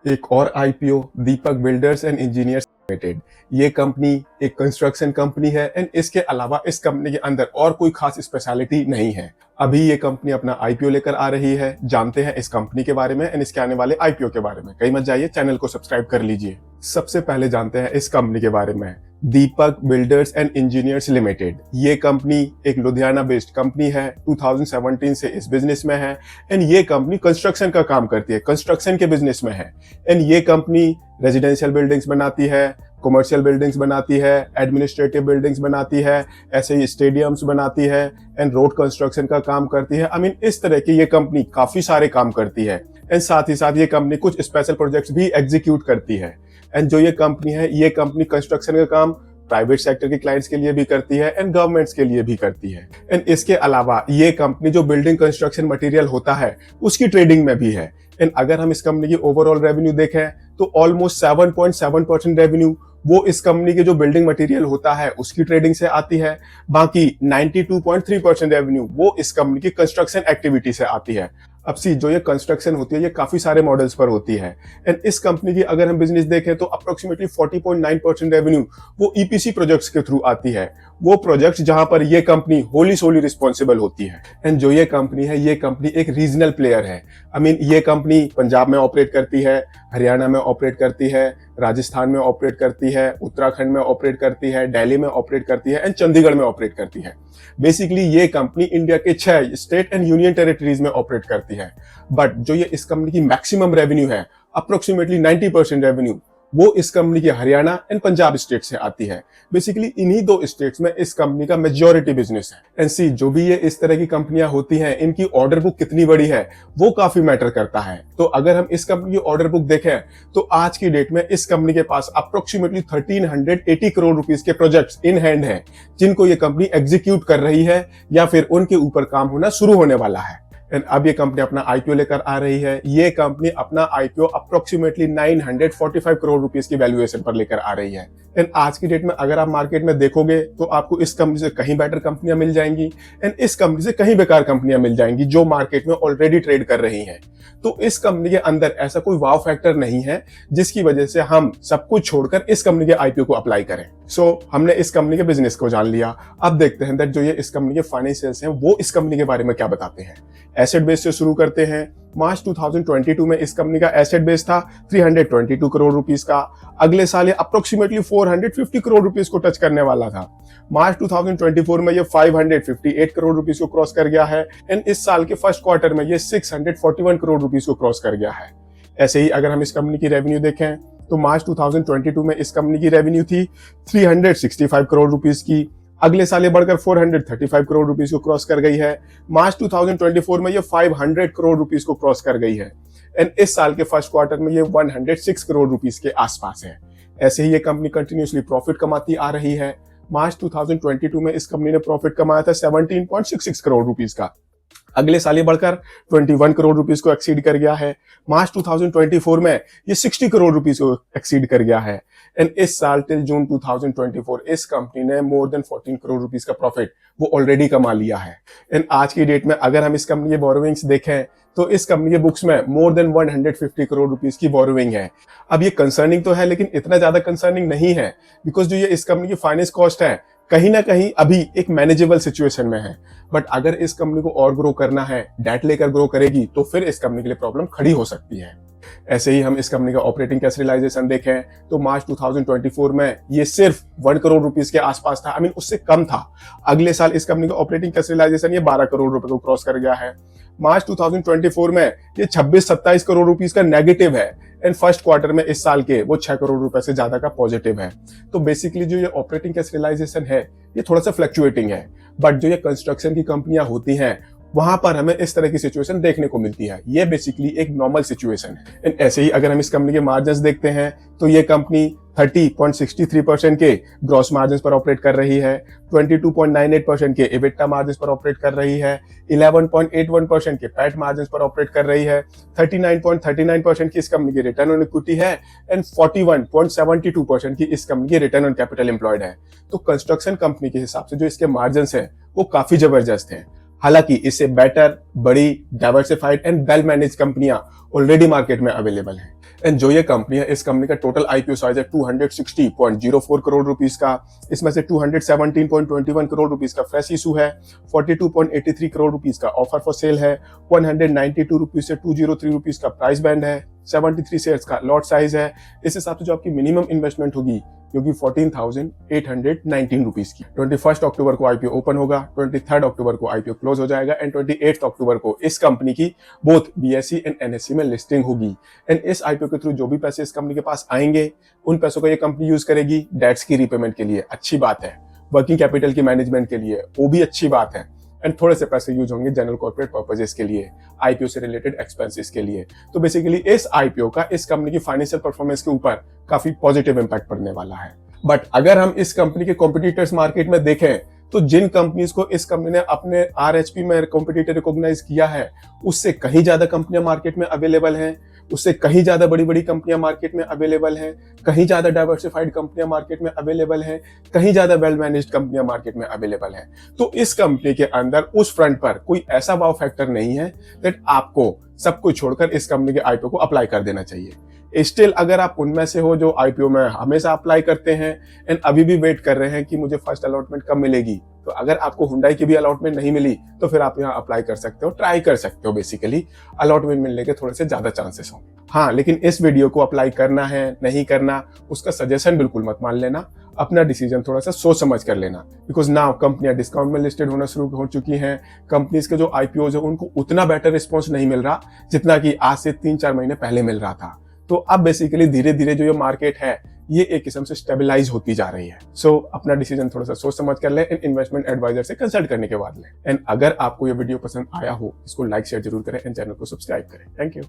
एक और IPO Deepak builders and engineers limited. ये कंपनी एक कंस्ट्रक्शन कंपनी है एंड इसके अलावा इस कंपनी के अंदर और कोई खास स्पेशलिटी नहीं है। अभी ये कंपनी अपना आईपीओ लेकर आ रही है। जानते हैं इस कंपनी के बारे में एंड इसके आने वाले आईपीओ के बारे में। कहीं मत जाइए, चैनल को सब्सक्राइब कर लीजिए। सबसे पहले जानते हैं इस कंपनी के बारे में। दीपक बिल्डर्स एंड इंजीनियर्स लिमिटेड ये कंपनी एक लुधियाना बेस्ड कंपनी है। 2017 से इस बिजनेस में है एंड ये कंपनी कंस्ट्रक्शन का काम करती है, कंस्ट्रक्शन के बिजनेस में है। एंड ये कंपनी रेजिडेंशियल बिल्डिंग्स बनाती है, कमर्शियल बिल्डिंग्स बनाती है, एडमिनिस्ट्रेटिव बिल्डिंग्स बनाती है, ऐसे ही स्टेडियम्स बनाती है एंड रोड कंस्ट्रक्शन का काम करती है। इस तरह की ये कंपनी काफी सारे काम करती है एंड साथ ही साथ ये कंपनी कुछ स्पेशल प्रोजेक्ट्स भी एग्जीक्यूट करती है। एंड जो ये कंपनी है, ये कंपनी कंस्ट्रक्शन का काम प्राइवेट सेक्टर के क्लाइंट्स के लिए भी करती है एंड गवर्नमेंट्स के लिए भी करती है। एंड इसके अलावा ये कंपनी जो बिल्डिंग कंस्ट्रक्शन मटेरियल होता है उसकी ट्रेडिंग में भी है। एंड अगर हम इस कंपनी की ओवरऑल रेवेन्यू देखें तो ऑलमोस्ट 7.7% रेवेन्यू वो इस कंपनी के जो बिल्डिंग मटेरियल होता है उसकी ट्रेडिंग से आती है। बाकी 92.3% रेवेन्यू वो इस कंपनी की कंस्ट्रक्शन एक्टिविटी से आती है। अब जो ये कंस्ट्रक्शन होती है ये काफी सारे मॉडल्स पर होती है एंड इस कंपनी की अगर हम बिजनेस देखें तो अप्रोक्सीमेटली 40.9% रेवेन्यू वो ईपीसी प्रोजेक्ट्स के थ्रू आती है। वो प्रोजेक्ट्स जहां पर ये कंपनी होली सोली रिस्पॉन्सिबल होती है। एंड जो ये कंपनी है, ये कंपनी एक रीजनल प्लेयर है। ये कंपनी पंजाब में ऑपरेट करती है, हरियाणा में ऑपरेट करती है, राजस्थान में ऑपरेट करती है, उत्तराखंड में ऑपरेट करती है, दिल्ली में ऑपरेट करती है एंड चंडीगढ़ में ऑपरेट करती है। बेसिकली ये कंपनी इंडिया के 6 स्टेट एंड यूनियन टेरिटरीज में ऑपरेट करती है। बट जो ये इस कंपनी की मैक्सिमम रेवेन्यू है, अप्रोक्सीमेटली 90% रेवेन्यू वो इस कंपनी के हरियाणा एंड पंजाब स्टेट से आती है। बेसिकली इन्हीं दो स्टेट्स में इस कंपनी का मेजॉरिटी बिजनेस है। एंड जो भी ये इस तरह की कंपनियां होती हैं, इनकी ऑर्डर बुक कितनी बड़ी है वो काफी मैटर करता है। तो अगर हम इस कंपनी की ऑर्डर बुक देखें तो आज की डेट में इस कंपनी के पास अप्रोक्सीमेटली 1380 करोड़ रुपीस के प्रोजेक्ट्स इन हैंड है, जिनको ये कंपनी एग्जीक्यूट कर रही है या फिर उनके ऊपर काम होना शुरू होने वाला है। एंड अब ये कंपनी अपना आईपीओ लेकर आ रही है। ये कंपनी अपना आईपीओ अप्रोक्सीमेटली 945 करोड़ रुपीस की वैल्यूएशन पर लेकर आ रही है। एंड आज की डेट में अगर आप मार्केट में देखोगे तो आपको इस कंपनी से कहीं बेटर कंपनियां मिल जाएंगी एंड इस कंपनी से कहीं बेकार कंपनियां मिल जाएंगी जो मार्केट में ऑलरेडी ट्रेड कर रही हैं। तो इस कंपनी के अंदर ऐसा कोई वाव फैक्टर नहीं है जिसकी वजह से हम सब कुछ छोड़कर इस कंपनी के आईपीओ को अप्लाई करें। हमने इस कंपनी के बिजनेस को जान लिया। अब देखते हैं दैट जो ये इस कंपनी के फाइनेंशियल्स हैं वो इस कंपनी के बारे में क्या बताते हैं। एसेट बेस से शुरू करते हैं। मार्च 2022 में इस कंपनी का एसेट बेस था 322 करोड़ रुपीस का। अगले साल ये अप्रोक्सीमेटली 450 करोड़ रुपीस को टच करने वाला था। मार्च 2024 में ये 558 करोड़ रुपीस को क्रॉस कर गया है एंड इस साल के फर्स्ट क्वार्टर में ये 641 करोड़ रुपीस को क्रॉस कर गया है। ऐसे ही अगर हम इस कंपनी की रेवेन्यू देखें तो मार्च 2022 में इस कंपनी की रेवेन्यू थी 365 करोड़ रुपीस की। अगले साल ये बढ़कर 435 करोड़ रुपीस को क्रॉस कर गई है। मार्च 2024 में ये 500 करोड़ रुपीस को क्रॉस कर गई है एंड इस साल के फर्स्ट क्वार्टर में ये 106 करोड़ रुपीस के आसपास है। ऐसे ही ये कंपनी कंटिन्यूसली प्रॉफिट कमाती आ रही है। मार्च 2022 में इस कंपनी ने प्रॉफिट कमाया था 17.66 करोड़ रुपीस का। अगले साल ये बढ़कर 21 करोड़ रुपीस को एक्सीड कर गया है। मार्च 2024 में ये 60 करोड़ रुपीस को एक्सीड कर गया है एंड इस साल टिल जून 2024 इस कंपनी ने मोर देन 14 करोड़ रुपीस का प्रॉफिट वो ऑलरेडी कमा लिया है। एंड आज की डेट में अगर हम इस कंपनी के बोरोविंग्स देखें तो इस कंपनी के बुक्स में मोर देन 150 करोड़ रुपीस की बोरोविंग है। अब ये कंसर्निंग तो है लेकिन इतना ज्यादा कंसर्निंग नहीं है, बिकॉज जो ये इस कंपनी की फाइनेंस कॉस्ट है कहीं ना कहीं अभी एक मैनेजेबल सिचुएशन में है। बट अगर इस कंपनी को और ग्रो करना है, डेट लेकर ग्रो करेगी तो फिर इस कंपनी के लिए प्रॉब्लम खड़ी हो सकती है। ऐसे ही हम इस कंपनी का ऑपरेटिंग कैश रियलाइजेशन देखें तो मार्च 2024 में ये सिर्फ 1 करोड़ रुपीस के आसपास था। उससे कम था। अगले साल इस कंपनी का ऑपरेटिंग कैश रियलाइजेशन ये 12 करोड़ रुपए को क्रॉस कर गया है। मार्च 2024 में ये 26-27 करोड़ रुपीस का नेगेटिव है एंड फर्स्ट क्वार्टर में इस साल के वो 6 करोड़ रुपए से ज्यादा का पॉजिटिव है। तो बेसिकली जो ये ऑपरेटिंग कैश रियलाइजेशन है ये थोड़ा सा फ्लक्चुएटिंग है। बट जो ये कंस्ट्रक्शन की कंपनियां होती हैं वहां पर हमें इस तरह की सिचुएशन देखने को मिलती है। ये बेसिकली एक नॉर्मल सिचुएशन है। एंड ऐसे ही अगर हम इस कंपनी के मार्जिन्स देखते हैं तो ये कंपनी 30.63% के ग्रॉस मार्जिन पर ऑपरेट कर रही है, 22.98% के एबिटा मार्जिन पर ऑपरेट कर रही है, 11.81% के पैट मार्जिन पर ऑपरेट कर रही है, 39.39% की इस कंपनी की रिटर्न ऑन इक्विटी है एंड 41.72% की इस कंपनी की रिटर्न ऑन कैपिटल एम्प्लॉयड है। तो कंस्ट्रक्शन कंपनी के हिसाब से जो इसके मार्जिन है वो काफी जबरदस्त है। हालांकि इससे बेटर, बड़ी, डाइवर्सिफाइड एंड वेल मैनेज कंपनियां ऑलरेडी मार्केट में अवेलेबल हैं। एंड जो ये कंपनी है, इस कंपनी का टोटल आईपीओ साइज है 260.04 करोड़ रुपीस का। इसमें से 217.21 करोड़ रुपीस का फ्रेश इशू है, 42.83 करोड़ रुपीस का ऑफर फॉर सेल है, 192 रुपीस से 203 रुपीस का प्राइस बैंड है, 73 शेयर्स का लॉट साइज है। इस हिसाब से जो आपकी मिनिमम इन्वेस्टमेंट होगी क्योंकि 14,819 रुपीस की। 21 अक्टूबर को आईपीओ ओपन होगा, 23 अक्टूबर को आईपीओ क्लोज हो जाएगा एंड 28 अक्टूबर को इस कंपनी की बोथ बीएसई एंड एनएससी में लिस्टिंग होगी। एंड इस आईपीओ के थ्रू जो भी पैसे इस कंपनी के पास आएंगे, उन पैसों को ये कंपनी यूज करेगी डेट्स की रीपेमेंट के लिए, अच्छी बात है। वर्किंग कैपिटल की मैनेजमेंट के लिए, वो भी अच्छी बात है। एंड थोड़े से पैसे यूज होंगे जनरल कॉर्पोरेट पर्पजेस के लिए, आईपीओ से रिलेटेड एक्सपेंसेस के लिए। तो बेसिकली इस आईपीओ का इस कंपनी की फाइनेंशियल परफॉर्मेंस के ऊपर काफी पॉजिटिव इंपैक्ट पड़ने वाला है। बट अगर हम इस कंपनी के कॉम्पिटिटर्स मार्केट में देखें, तो जिन कंपनीज को इस कंपनी ने अपने आरएचपी में कॉम्पिटिटर रिकॉग्नाइज किया है, उससे कहीं ज्यादा कंपनियां मार्केट में अवेलेबल हैं, उससे कहीं ज्यादा बड़ी बड़ी कंपनियां मार्केट में अवेलेबल हैं, कहीं ज्यादा डाइवर्सिफाइड कंपनियां मार्केट में अवेलेबल हैं, कहीं ज्यादा वेल मैनेज्ड कंपनियां मार्केट में अवेलेबल हैं। तो इस कंपनी के अंदर उस फ्रंट पर कोई ऐसा वाव फैक्टर नहीं है दैट आपको सब कुछ छोड़कर इस कंपनी के आईपीओ को अप्लाई कर देना चाहिए। स्टिल अगर आप उनमें से हो जो आईपीओ में हमेशा अप्लाई करते हैं एंड अभी भी वेट कर रहे हैं कि मुझे फर्स्ट अलॉटमेंट कब मिलेगी, तो अगर आपको हुंडई की भी अलॉटमेंट नहीं मिली तो फिर आप यहाँ अप्लाई कर सकते हो, ट्राई कर सकते हो। बेसिकली अलॉटमेंट मिलने के थोड़े से ज्यादा चांसेस होंगे। हाँ, लेकिन इस वीडियो को अप्लाई करना है नहीं करना, उसका सजेशन बिल्कुल मत मान लेना, अपना डिसीजन थोड़ा सा सोच समझ कर लेना। बिकॉज नाउ कंपनियां डिस्काउंट में लिस्टेड होना शुरू हो चुकी हैं। कंपनीज के जो आईपीओज है उनको उतना बेटर रिस्पॉन्स नहीं मिल रहा जितना कि आज से 3-4 महीने पहले मिल रहा था। तो अब बेसिकली धीरे धीरे जो ये मार्केट है, ये एक किस्म से स्टेबलाइज होती जा रही है। सो अपना डिसीजन थोड़ा सा सोच समझ कर ले एंड इन्वेस्टमेंट एडवाइजर से कंसल्ट करने के बाद ले। एंड अगर आपको ये वीडियो पसंद आया हो, इसको लाइक शेयर जरूर करें एंड चैनल को सब्सक्राइब करें। Thank you.